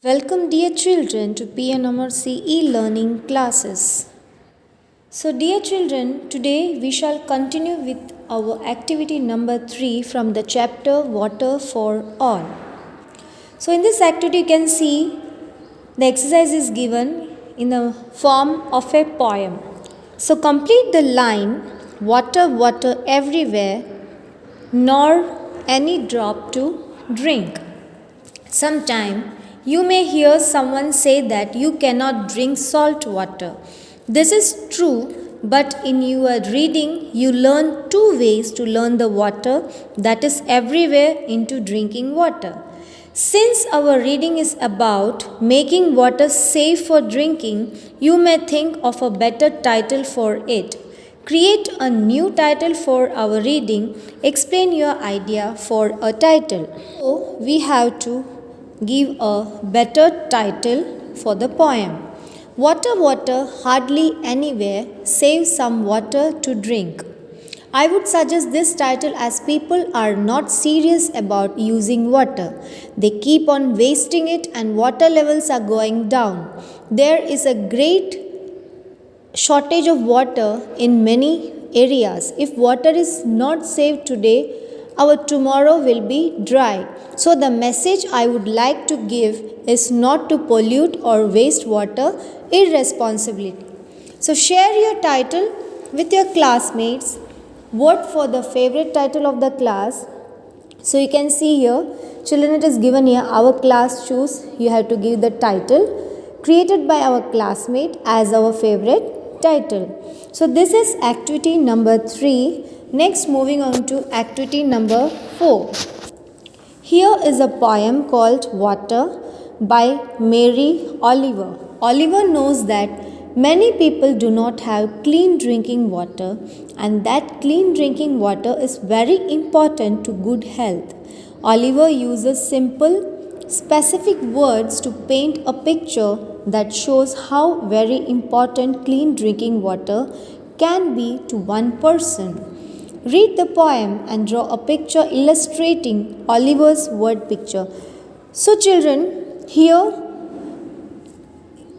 Welcome, dear children, to P.N.AMERSEY e-learning classes. So, dear children, today we shall continue with our activity number 3 from the chapter Water for All. So, in this activity, you can see the exercise is given in the form of a poem. So, complete the line water, water everywhere, nor any drop to drink. Sometime you may hear someone say that you cannot drink salt water. This is true, but in your reading you learn two ways to learn the water that is everywhere into drinking water. Since our reading is about making water safe for drinking, you may think of a better title for it. Create a new title for our reading. Explain your idea for a title. So, we have to give a better title for the poem. Water, water, hardly anywhere, save some water to drink. I would suggest this title as people are not serious about using water. They keep on wasting it and water levels are going down. There is a great shortage of water in many areas. If water is not saved today, our tomorrow will be dry. So the message I would like to give is not to pollute or waste water irresponsibly. So share your title with your classmates. Vote for the favorite title of the class. So you can see here, children, it is given here, our class choose. You have to give the title created by our classmate as our favorite title. So this is activity number 3. Next, moving on to activity number 4. Here is a poem called Water by Mary Oliver. Oliver knows that many people do not have clean drinking water, and that clean drinking water is very important to good health. Oliver uses simple, specific words to paint a picture that shows how very important clean drinking water can be to one person. Read the poem and draw a picture illustrating Oliver's word picture. So, children, here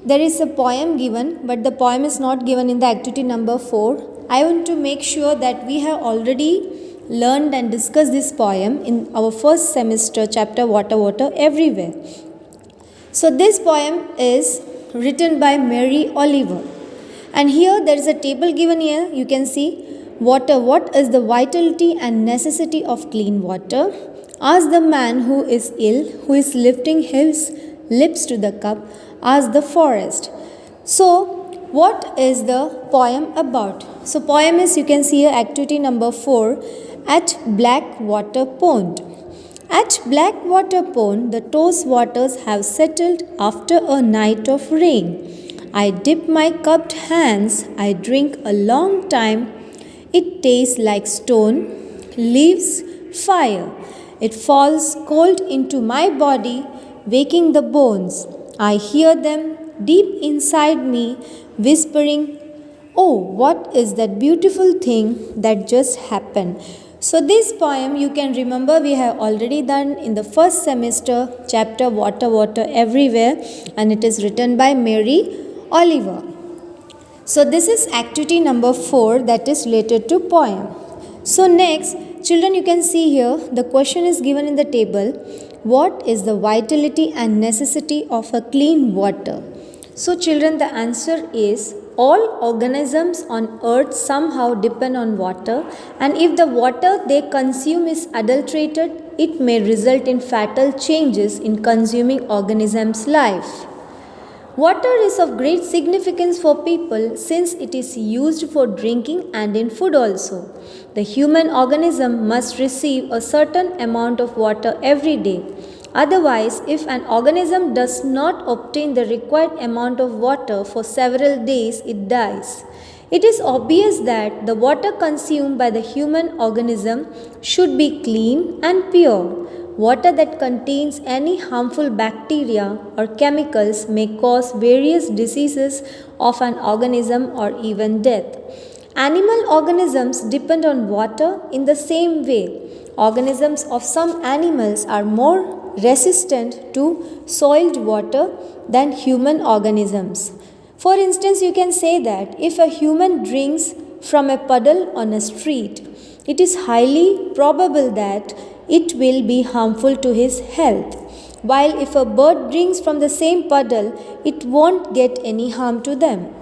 there is a poem given, but the poem is not given in the activity number 4. I want to make sure that we have already learned and discussed this poem in our first semester chapter Water, Water Everywhere. So, this poem is written by Mary Oliver. And here there is a table given here. You can see water. What is the vitality and necessity of clean water? Ask the man who is ill, who is lifting his lips to the cup. Ask the forest. So, what is the poem about? So, poem is, you can see here, activity number 4, at Blackwater Pond. At Blackwater Pond, the toast waters have settled after a night of rain. I dip my cupped hands, I drink a long time. It tastes like stone, leaves fire. It falls cold into my body, waking the bones. I hear them deep inside me whispering, "Oh, what is that beautiful thing that just happened?" So this poem you can remember we have already done in the first semester chapter Water, Water Everywhere, and it is written by Mary Oliver. So this is activity number 4 that is related to poem. So next, children, you can see here the question is given in the table. What is the vitality and necessity of a clean water? So children, the answer is all organisms on earth somehow depend on water, and if the water they consume is adulterated, it may result in fatal changes in consuming organism's life. Water is of great significance for people since it is used for drinking and in food also. The human organism must receive a certain amount of water every day. Otherwise, if an organism does not obtain the required amount of water for several days, it dies. It is obvious that the water consumed by the human organism should be clean and pure. Water that contains any harmful bacteria or chemicals may cause various diseases of an organism or even death. Animal organisms depend on water in the same way. Organisms of some animals are more resistant to soiled water than human organisms. For instance, you can say that if a human drinks from a puddle on a street, it is highly probable that it will be harmful to his health. While if a bird drinks from the same puddle, it won't get any harm to them.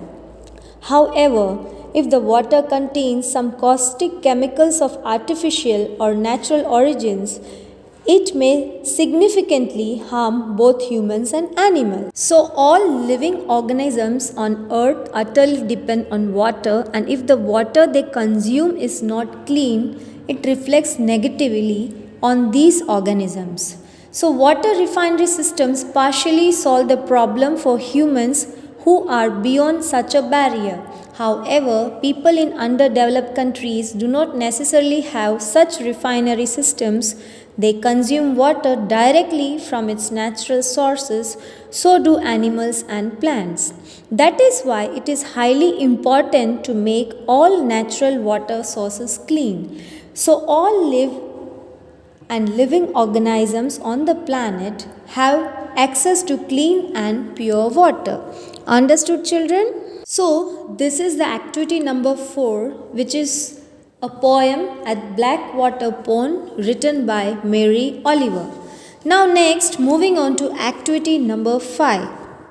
However, if the water contains some caustic chemicals of artificial or natural origins, it may significantly harm both humans and animals. So, all living organisms on earth utterly depend on water, and if the water they consume is not clean, it reflects negatively on these organisms. So, water refinery systems partially solve the problem for humans who are beyond such a barrier. However, people in underdeveloped countries do not necessarily have such refinery systems. They consume water directly from its natural sources, so do animals and plants. That is why it is highly important to make all natural water sources clean. So, all living organisms on the planet have access to clean and pure water. Understood, children? So, this is the activity number 4, which is a poem at Blackwater Pond written by Mary Oliver. Now, next, moving on to activity number 5.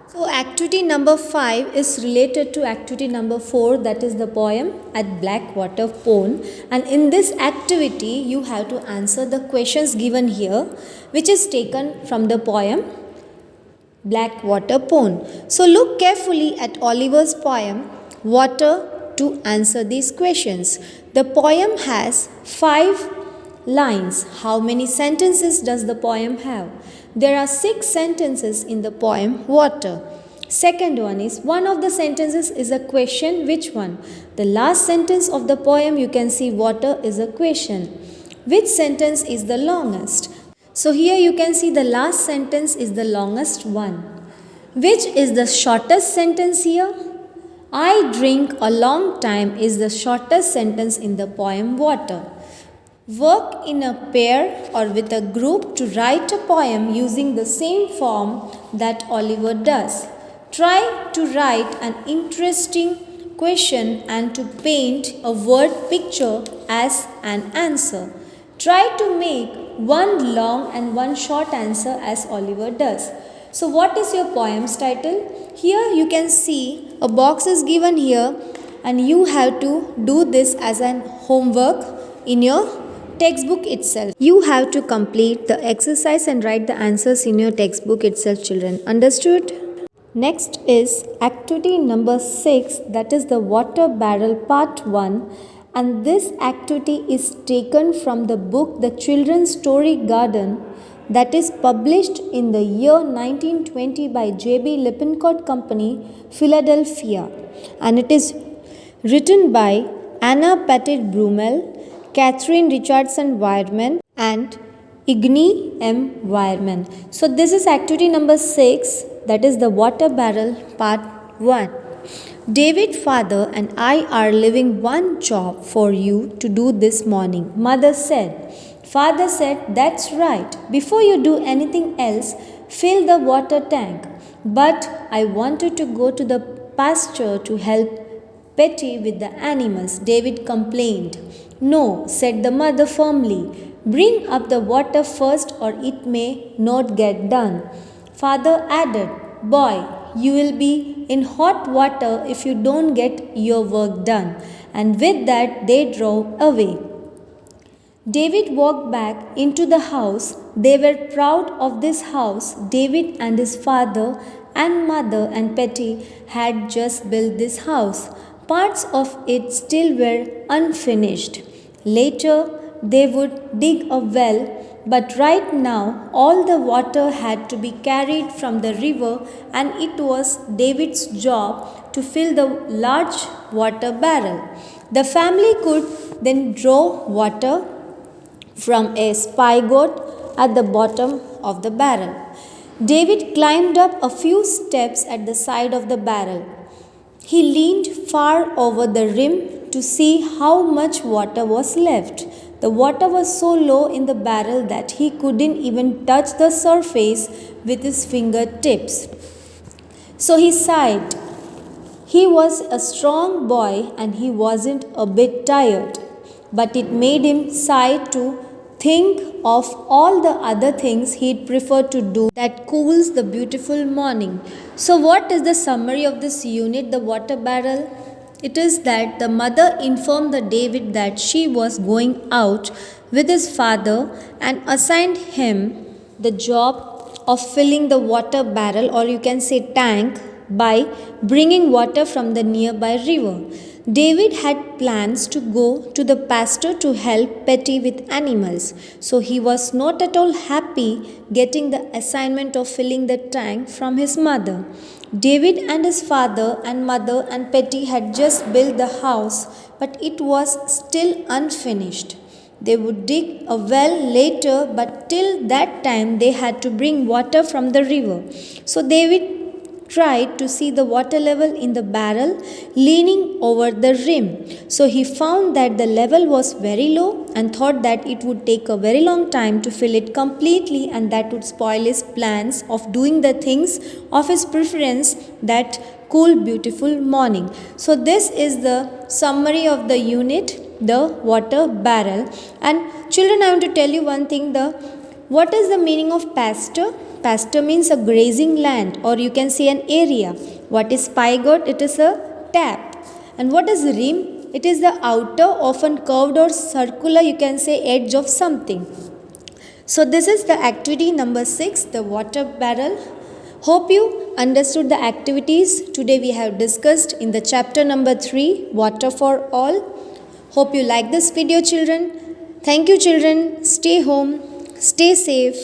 So, activity number 5 is related to activity number 4, that is the poem at Blackwater Pond. And in this activity, you have to answer the questions given here, which is taken from the poem Blackwater Pond. So, look carefully at Oliver's poem, Water, to answer these questions. The poem has 5 lines. How many sentences does the poem have? There are 6 sentences in the poem Water. Second one is, one of the sentences is a question. Which one? The last sentence of the poem, you can see water is a question. Which sentence is the longest? So here you can see the last sentence is the longest one. Which is the shortest sentence here? I drink a long time is the shortest sentence in the poem Water. Work in a pair or with a group to write a poem using the same form that Oliver does. Try to write an interesting question and to paint a word picture as an answer. Try to make one long and one short answer as Oliver does. So what is your poem's title? Here you can see a box is given here and you have to do this as an homework in your textbook itself. You have to complete the exercise and write the answers in your textbook itself, children. Understood? Next is activity number 6, that is the water barrel part 1, and this activity is taken from the book The Children's Story Garden, that is published in the year 1920 by J.B. Lippincott Company, Philadelphia, and it is written by Anna Pettit Brumel, Catherine Richardson Wireman and Igni M. Wireman. So this is activity number 6, that is the water barrel part 1. David, father and I are leaving one job for you to do this morning, mother said. Father said, that's right. Before you do anything else, fill the water tank. But I wanted to go to the pasture to help Petty with the animals, David complained. No, said the mother firmly. Bring up the water first or it may not get done. Father added, boy, you will be in hot water if you don't get your work done. And with that, they drove away. David walked back into the house. They were proud of this house. David and his father and mother and Petty had just built this house. Parts of it still were unfinished. Later, they would dig a well, but right now all the water had to be carried from the river, and it was David's job to fill the large water barrel. The family could then draw water from a spigot at the bottom of the barrel. David climbed up a few steps at the side of the barrel. He leaned far over the rim to see how much water was left. The water was so low in the barrel that he couldn't even touch the surface with his fingertips. So he sighed. He was a strong boy and he wasn't a bit tired, but it made him sigh to think of all the other things he'd prefer to do that cools the beautiful morning. So, what is the summary of this unit, the water barrel? It is that the mother informed the David that she was going out with his father and assigned him the job of filling the water barrel, or you can say tank, by bringing water from the nearby river. David had plans to go to the pasture to help Petty with animals, so he was not at all happy getting the assignment of filling the tank from his mother. David and his father and mother and Petty had just built the house, but it was still unfinished. They would dig a well later, but till that time they had to bring water from the river. So David tried to see the water level in the barrel leaning over the rim. So he found that the level was very low and thought that it would take a very long time to fill it completely, and that would spoil his plans of doing the things of his preference that cool beautiful morning. So this is the summary of the unit, the water barrel. And children, I want to tell you one thing, what is the meaning of pasture? Pasture means a grazing land, or you can say an area. What is spigot? It is a tap. And what is rim? It is the outer, often curved or circular, you can say, edge of something. So this is the activity number 6, the water barrel. Hope you understood the activities today we have discussed in the chapter number 3, water for all. Hope you like this video, children. Thank you, children. Stay home. Stay safe.